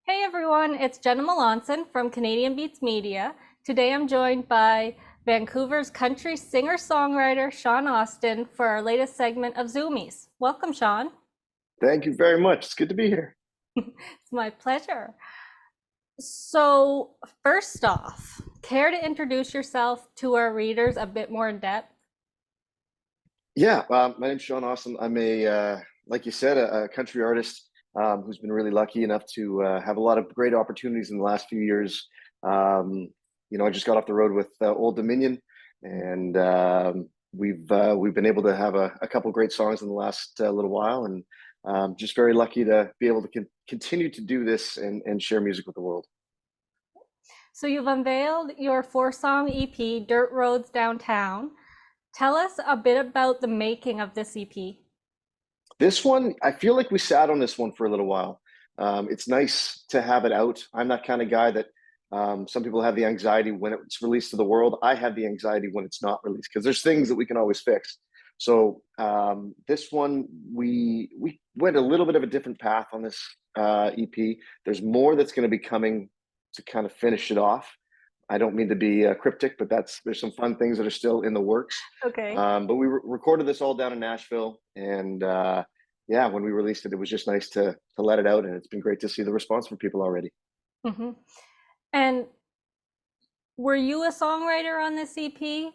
Hey everyone, it's Jenna from Canadian Beats Media. Today I'm joined by Vancouver's country singer-songwriter Shawn Austin for our latest segment of Zoomies. Welcome, Shawn. Thank you very much. It's good to be here. It's my pleasure. So, first off, care to introduce yourself to our readers a bit more in depth? Yeah, my name's Shawn Austin. I'm like you said, a country artist who's been really lucky enough to have a lot of great opportunities in the last few years. I just got off the road with Old Dominion, and we've been able to have a couple great songs in the last little while, and just very lucky to be able to continue to do this and share music with the world. So, you've unveiled your four-song EP, Dirt Roads Downtown. Tell us a bit about the making of this EP. This one, I feel like we sat on this one for a little while. It's nice to have it out. I'm that kind of guy that some people have the anxiety when it's released to the world. I have the anxiety when it's not released because there's things that we can always fix. So this one, we went a little bit of a different path on this EP. There's more that's going to be coming to kind of finish it off. I don't mean to be cryptic, but there's some fun things that are still in the works. Okay. But we recorded this all down in Nashville, and yeah, when we released it, it was just nice to let it out, and it's been great to see the response from people already. hmm And were you a songwriter on this EP?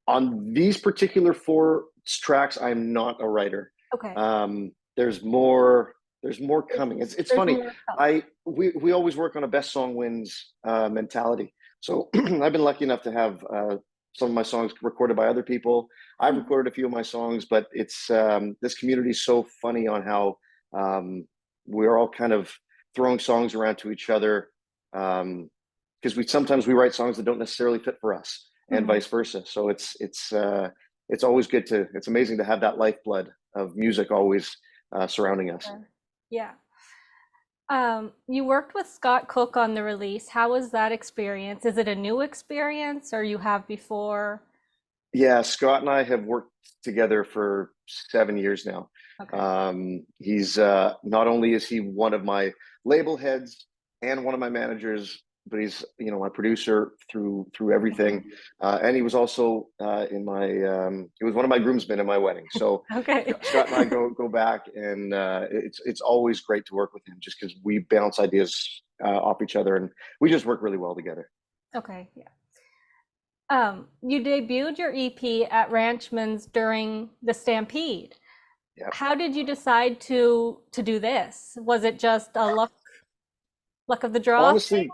On these particular four tracks, I'm not a writer. Okay. Um, there's more. There's more There's, coming. It's there's funny. more to come. We always work on a best song wins mentality. So I've been lucky enough to have some of my songs recorded by other people. I've Mhm. recorded a few of my songs, but it's this community is so funny on how we're all kind of throwing songs around to each other because we write songs that don't necessarily fit for us, and Mhm. vice versa. So it's always good to it's amazing to have that lifeblood of music always surrounding us. Sure. Yeah. You worked with Scott Cook on the release. How was that experience? Is it a new experience or you have before? Yeah, Scott and I have worked together for 7 years now. Okay. He's not only is he one of my label heads and one of my managers, but he's my producer through everything. Mhm. And he was also he was one of my groomsmen in my wedding. So Okay. Scott and I go back, and it's always great to work with him just because we bounce ideas off each other, and we just work really well together. Okay. Yeah. You debuted your EP at Ranchman's during the Stampede. Yeah. How did you decide to do this? Was it just a luck of the draw thing? Honestly,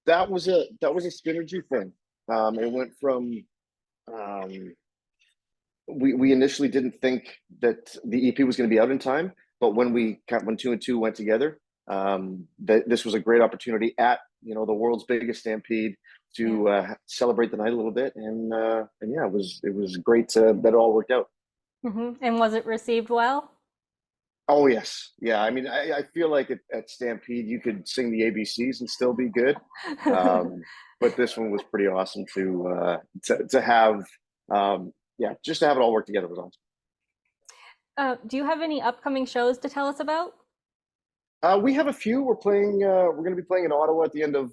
that was a synergy thing. It went from um, we initially didn't think that the EP was going to be out in time, but when two and two went together, that this was a great opportunity at the world's biggest stampede Yeah. to celebrate the night a little bit, and yeah, it was great that it all worked out. And was it received well? Oh yes, yeah. I mean, I feel like at Stampede you could sing the ABCs and still be good, um, but this one was pretty awesome to have. Yeah, just to have it all work together was awesome. Do you have any upcoming shows to tell us about? We have a few. We're playing. We're going to be playing in Ottawa at the end of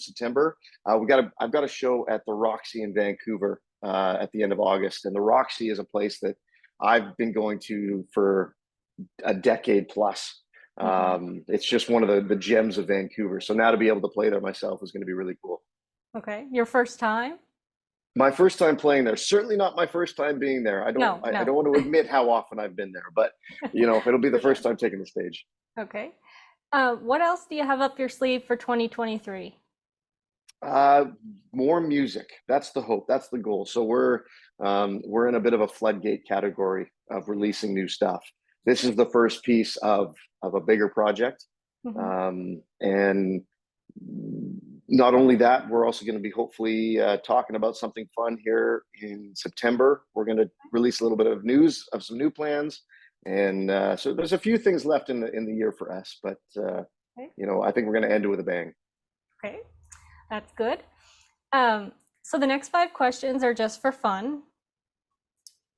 September. I've got a show at the Roxy in Vancouver at the end of August, and the Roxy is a place that I've been going to for a decade plus. Mhm. It's just one of the gems of Vancouver. So now to be able to play there myself is going to be really cool. Okay. Your first time? My first time playing there, certainly not my first time being there. I don't No, I, I no. don't want to admit how often I've been there, but it'll be the For first sure. time taking the stage. Okay. What else do you have up your sleeve for 2023? Uh, More music. That's the hope. That's the goal. So we're in a bit of a floodgate category of releasing new stuff. This is the first piece of a bigger project, hmm and not only that, we're also going to be hopefully talking about something fun here in September. We're going to release a little bit of news of some new plans, and so there's a few things left in the year for us. But Okay. I think we're going to end it with a bang. Okay. That's good. Um, so the next five questions are just for fun.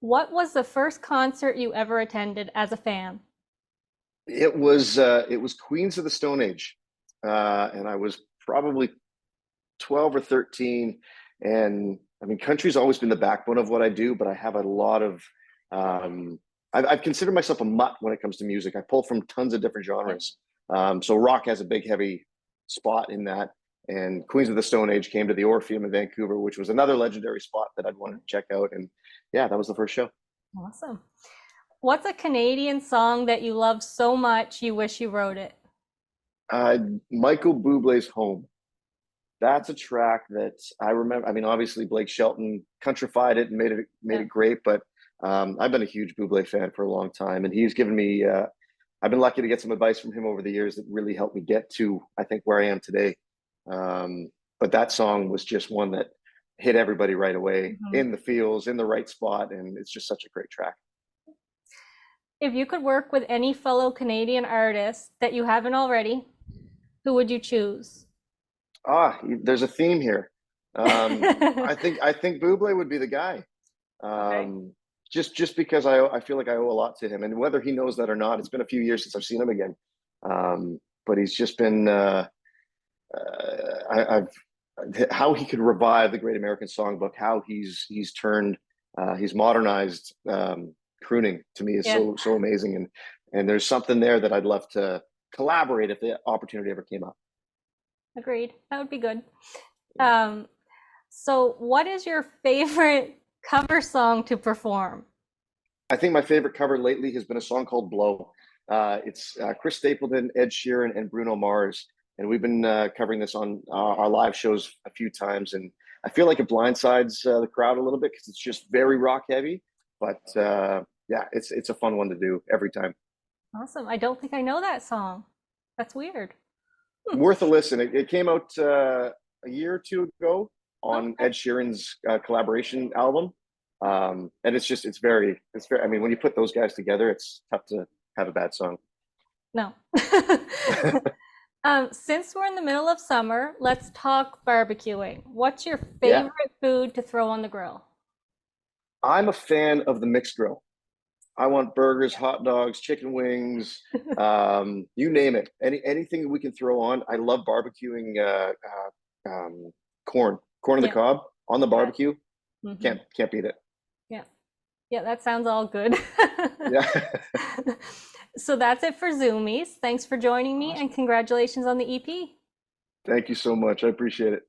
What was the first concert you ever attended as a fan? It was Queens of the Stone Age, and I was probably 12 or 13. And I mean, country's always been the backbone of what I do, but I have a lot of, I've considered myself a mutt when it comes to music. I pull from tons of different genres. So rock has a big, heavy spot in that. And Queens of the Stone Age came to the Orpheum in Vancouver, which was another legendary spot that I'd wanted to check out. And yeah, that was the first show. Awesome. What's a Canadian song that you love so much you wish you wrote it? Uh, Michael Bublé's Home. That's a track that I remember. I mean, obviously Blake Shelton countrified it and made Yeah. it great, but I've been a huge Bublé fan for a long time, and he's given me. I've been lucky to get some advice from him over the years that really helped me get to, I think, where I am today. But that song was just one that hit everybody right away Mhm. in the feels, in the right spot, and it's just such a great track. If you could work with any fellow Canadian artist that you haven't already, who would you choose? There's a theme here. Okay. I think Bublé would be the guy. Just because I feel like I owe a lot to him, and whether he knows that or not, it's been a few years since I've seen him again. But he's just been I've how he could revive the Great American Songbook, how he's modernized crooning to me is Yeah, so amazing, and there's something there that I'd love to collaborate if the opportunity ever came up. agreed. That would be good. Um, so what is your favorite cover song to perform? I think my favorite cover lately has been a song called "Blow." It's Chris Stapleton, Ed Sheeran, and Bruno Mars, and we've been covering this on our live shows a few times. And I feel like it blindsides the crowd a little bit because it's just very rock heavy. But yeah, it's a fun one to do every time. Awesome. I don't think I know that song. That's weird. Hmm. Worth a listen. It came out a year or two ago on Okay. Ed Sheeran's collaboration album, and it's very. I mean, when you put those guys together, it's tough to have a bad song. No. Since we're in the middle of summer, let's talk barbecuing. What's your Yeah, favorite food to throw on the grill? I'm a fan of the mixed grill. I want burgers, hot dogs, chicken wings, you name it. Anything we can throw on. I love barbecuing corn on the Yeah. cob on the Yeah. barbecue. Hmm. Can't beat it. Yeah. Yeah, that sounds all good. Yeah. So that's it for Zoomies. Thanks for joining me Awesome. and congratulations on the EP. Thank you so much. I appreciate it.